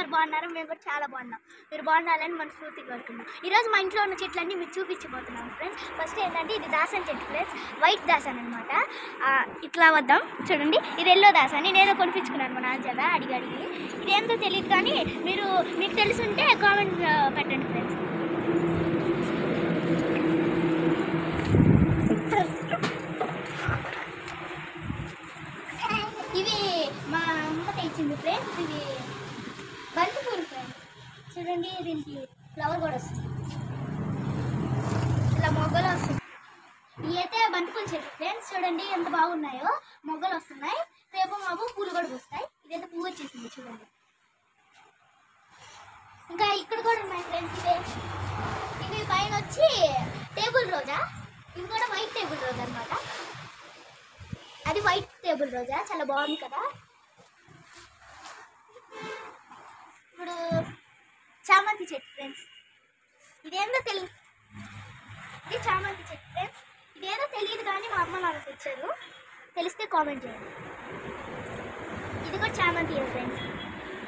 అందరు బాగున్నారు, మేము కూడా చాలా బాగున్నాం. మీరు బాగుండాలని మనస్ఫూర్తిగా కోరుకుంటున్నాం. ఈరోజు మా ఇంట్లో ఉన్న చెట్లన్నీ మీకు చూపించబోతున్నాం ఫ్రెండ్స్. ఫస్ట్ ఏంటంటే ఇది దాసన్ చెట్టు ఫ్రెండ్స్, వైట్ దాసన్ అనమాట. ఇట్లా వద్దాం చూడండి, ఇది ఎల్లో దాసాన్ని నేను కొనిపించుకున్నాను మా నాన్న చేత అడిగి. ఇదేంటో తెలియదు కానీ మీకు తెలుసుంటే కామెంట్ పెట్టండి ఫ్రెండ్స్. ఇవి మా అమ్మకి ఇచ్చింది ఫ్రెండ్స్, ఇవి బంతి పూలు ఫ్రెండ్స్. చూడండి దీనికి ఫ్లవర్ కూడా వస్తుంది, ఇలా మొగ్గలు వస్తుంది. ఇవి అయితే బంతి పూలు చెట్టు ఫ్రెండ్స్. చూడండి ఎంత బాగున్నాయో, మొగ్గలు వస్తున్నాయి, రేపు మాకు పూలు కూడా వస్తాయి. ఇదైతే పువ్వు వచ్చేసింది చూడండి. ఇంకా ఇక్కడ కూడా ఉన్నాయి ఫ్రెండ్స్. ఇవి పైన వచ్చి టేబుల్ రోజా, ఇవి కూడా వైట్ టేబుల్ రోజా అనమాట. అది వైట్ టేబుల్ రోజా, చాలా బాగుంది కదా. ఇప్పుడు చామంతి చెట్టు ఫ్రెండ్స్, ఇదేందో తెలియదు, ఇది చామంతి చెట్టు ఫ్రెండ్స్. ఇదేదో తెలియదు కానీ మా అమ్మ నాకు తెచ్చారు, తెలిస్తే కామెంట్ చేయండి. ఇది కూడా చామంతి ఫ్రెండ్స్,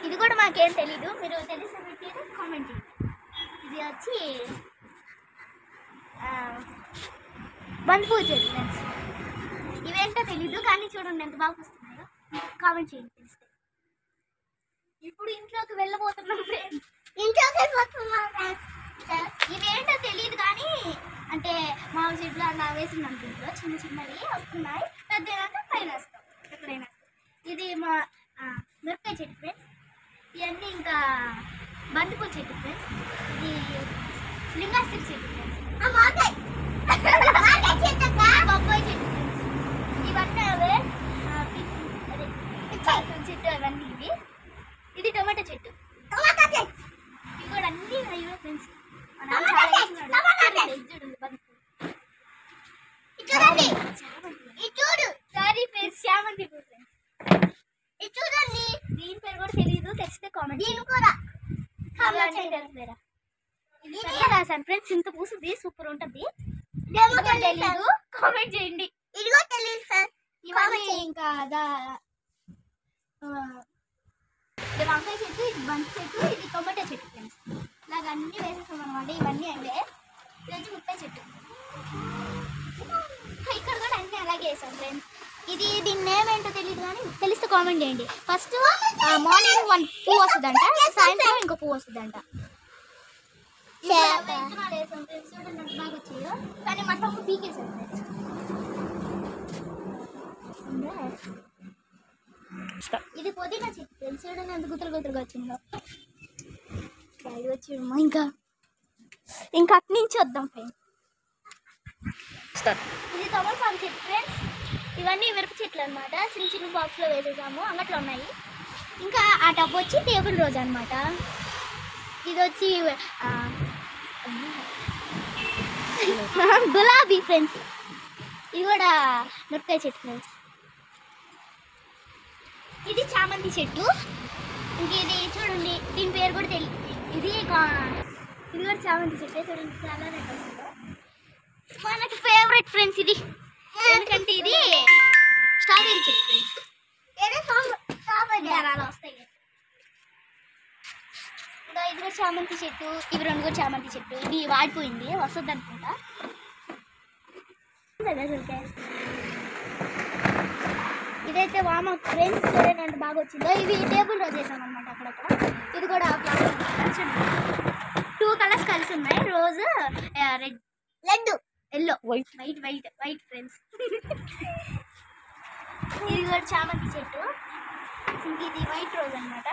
ఇది కూడా మాకేం తెలీదు, మీరు తెలిస్తే పెట్టి కామెంట్ చేయండి. ఇది వచ్చి బంతిపూ చెట్టు ఫ్రెండ్స్. ఇవేంటో తెలీదు కానీ చూడండి ఎంత బాగా వస్తున్నాయో, కామెంట్ చేయండి తెలిస్తే. ఇప్పుడు ఇంట్లోకి వెళ్ళబోతున్నాం ఫ్రెండ్స్, ఇవేంటో తెలియదు కానీ అంటే మామిడి చెట్లు అలా వేసినాం, దీంట్లో చిన్న చిన్నవి వస్తున్నాయి, పెద్ద పైన వేస్తాం ఎక్కడైనా. ఇది మా మిరపకాయ చెట్టు ఫ్రెండ్స్. ఇవన్నీ ఇంకా బంతిపూల చెట్టు ఫ్రెండ్స్. ఇది లింగాశ్రీ చెట్టు ఫ్రెండ్స్, బొబ్బాయి చెట్టు ఫ్రెండ్స్. ఇవన్నీ అవే అదే చెట్టు అవన్నీ ఇవి. ఇది టొమాటో చెట్టు, ఇవి కూడా అన్ని ఇవే ఫ్రెండ్స్. సారీ ఫ్రెండ్స్, చామంతి పూలు ఫ్రెండ్స్. చూడండి దీని పేరు కూడా తెలియదు, తెచ్చితే కామెంట్. రాశాను ఫ్రెండ్స్, ఇంత పూసుది సూపర్ ఉంటుంది, తెలీదు కామెంట్ చేయండి. ఇవన్నీ ఇంకా వంకాయ చెట్టు, ఇది బంతి చెట్టు, ఇది టొమాటో చెట్టు ఫ్రెండ్స్. ఇలాగ అన్నీ వేసేసాం అనమాట. ఇవన్నీ అవే. ఇది వచ్చి ముప్పై చెట్టు, ఇక్కడ కూడా అన్నీ అలాగే వేసాం ఫ్రెండ్స్. దీని నేమ్ ఏంటో తెలియదు కానీ తెలిస్తే కామెంట్ చేయండి. ఫస్ట్ మార్నింగ్ 1 పువ్వు వస్తుందంట, సాయంత్రం ఇంకో పువ్వు వస్తుందంట. విత్తనాలు వేసాం ఫ్రెండ్స్, చూడండి బాగా వచ్చాయో, కానీ మా తమ్ముడు పీకేసాం ఫ్రెండ్స్. ఇది పుదీనా చెట్టు ఫ్రెండ్స్, చూడండి ఎంత గుతులుగా వచ్చిందో. ఇది వచ్చి ఇంకా అటు నుంచి వద్దాం ఫ్రెండ్స్. ఇది తమలపాకు చెట్టు ఫ్రెండ్స్. ఇవన్నీ మిరప చెట్లు అనమాట, చిన్న చిన్న బాక్స్లో వేసేసాము, అంగట్లో ఉన్నాయి. ఇంకా ఆ టబ్ వచ్చి టేబుల్ రోజు అనమాట. ఇది వచ్చి గులాబీ ఫ్రెండ్స్, ఇది కూడా మిరపకాయ చెట్టు ఫ్రెండ్స్. ఇది చామంతి చెట్టు. ఇంక ఇది చూడండి, దీని పేరు కూడా తెలియదు. ఇది కూడా చామంతి చెట్టు, చూడండి చాలా రెడ్ వస్తుందో. మనకి ఫేవరెట్ ఫ్రెండ్స్ ఇది, ఎందుకంటే ఇది స్ట్రాబెరీ చెట్టు ఫ్రెండ్స్. అలా వస్తాయి. ఇంకా ఇది కూడా చామంతి చెట్టు, ఇవి రెండు కూడా చామంతి చెట్టు. ఇది వాడిపోయింది, వస్తుంది అనుకుంటా. ఇదైతే వామక్ ఫ్రెండ్స్, చూడండి ఎంత బాగా వచ్చిందో. ఇవి టేబుల్ రోజు వేసాం అనమాట అక్కడక్కడ. ఇది కూడా ఫ్లవర్, 2 కలర్స్ కలిసి ఉన్నాయి, రోజు రెడ్ ఎల్లో వైట్ ఫ్రెండ్స్. ఇది కూడా చామంతి చెట్టు. ఇంక ఇది వైట్ రోజ్ అనమాట.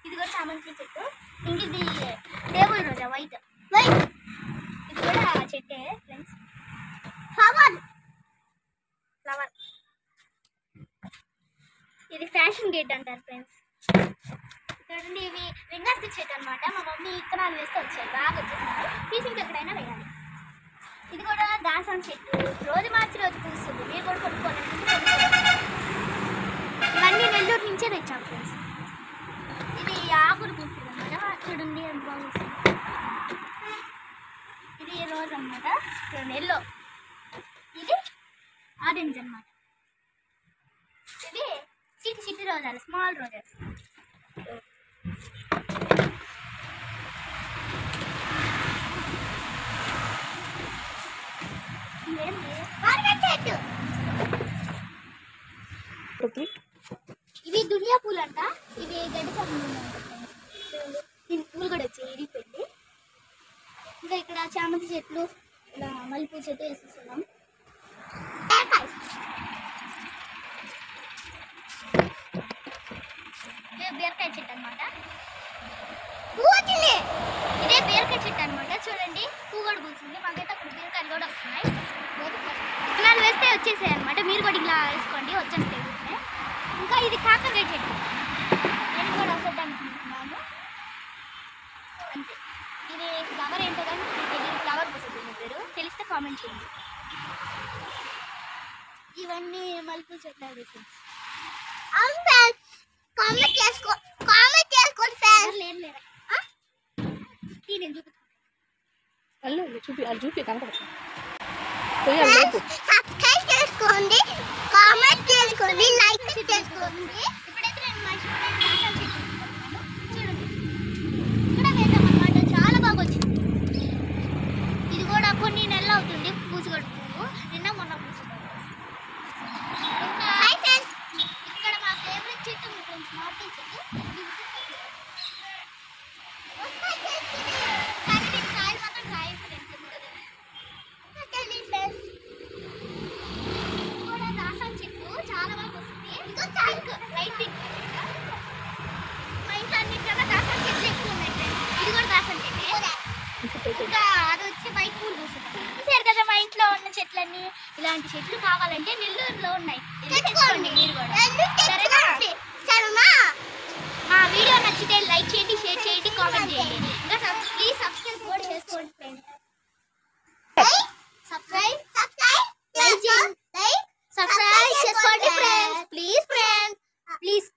ఇది కూడా చామంతి చెట్టు. ఇంక ఇది టేబుల్ రోజా వైట్. ఇది కూడా చెట్టే ఫ్రెండ్స్, ఫ్లవర్. ఇది ఫ్యాషన్ గేట్ అంటారు ఫ్రెండ్స్. చూడండి ఇవి లింగాశ్రీ చెట్టు అనమాట. మా మమ్మీ ఇత్తనాలు వేస్తే వచ్చాయి, బాగా వచ్చేసాయి, తీసి ఎక్కడైనా వేయాలి. ఇది కూడా దాసం చెట్టు, రోజు మార్చి రోజు పూస్తుంది, మీరు కూడా కొట్టుకోవాలి. ఇవన్నీ నెల్లూరు నుంచే తెచ్చాం ఫ్రెండ్స్. ఇది ఆకులు పూస్తుంది అనమాట, చూడండి ఎంత బాగుంది. ఇది రోజు అనమాట, చూడండి ఎల్లో. ఇది ఆరెంజ్ అనమాట. ఇది చిట్టి చిట్టి రోజాలు, స్మాల్ రోజెస్. చామంతి చెట్లు ఇలా మల్లెపూల చెట్టు వేసేస్తున్నాం. బీరకాయ చెట్టు అనమాట. ఇదే బీరకాయ చెట్టు అనమాట. చూడండి పువ్వు కూడా పూసింది. మాకైతే అక్కడ బీరకాయలు కూడా వస్తున్నాయి. విత్తనాలు వేస్తే వచ్చేసాయి అనమాట. మీరు కూడా ఇలా వేసుకోండి, వచ్చేస్తాయి. ఇంకా ఇది కాకరకాయ చెట్టు. నేను కూడా వద్దాం అనుకుంటున్నాను. అంతే. ఇది ఫ్లవర్ ఏంటో కానీ తెలియదు. ఫ్లవర్ పూస్తుంది పేరు తెలిస్తే కామెంట్ చేయండి. ఇవన్నీ మల్లెపూల చెట్లు వేసి కామెంట్ చేసుకోండి ఫ్రెండ్స్. నేను చూపి కనపడుతుంది. సబ్స్క్రైబ్ చేసుకోండి, కామెంట్ చేసుకోండి, లైక్ చేసుకోండి. ఇప్పుడైతే నేను మా చూడండి ఇక్కడ వేసామన్నమాట. చాలా బాగా వచ్చింది. ఇది కూడా కొన్ని నెలలు అవుతుంది పూసుగొట్టు పువ్వు. నిన్న మొన్న పూసుగొట్టు. ఇక్కడ మా ఫేవరెట్ చెట్టు ఫ్రెండ్స్ మార్టిన్ చెట్టు. ఇంకా అది వచ్చి బయట పూలు పూస్తుంది. సరే కదా, మా ఇంట్లో ఉన్న చెట్లన్నీ ఇలాంటి చెట్లు కావాలంటే నెల్లూరులో ఉన్నాయి. తెచ్చుకోండి మీరు కూడా. సరేనా? మా వీడియో నచ్చితే లైక్ చేయండి, షేర్ చేయండి, కామెంట్ చేయండి. ఇంకా ప్లీజ్ సబ్స్క్రైబ్ కూడా చేసుకోండి ఫ్రెండ్స్. సబ్స్క్రైబ్ చేసుకోండి ఫ్రెండ్స్. Please friends, please.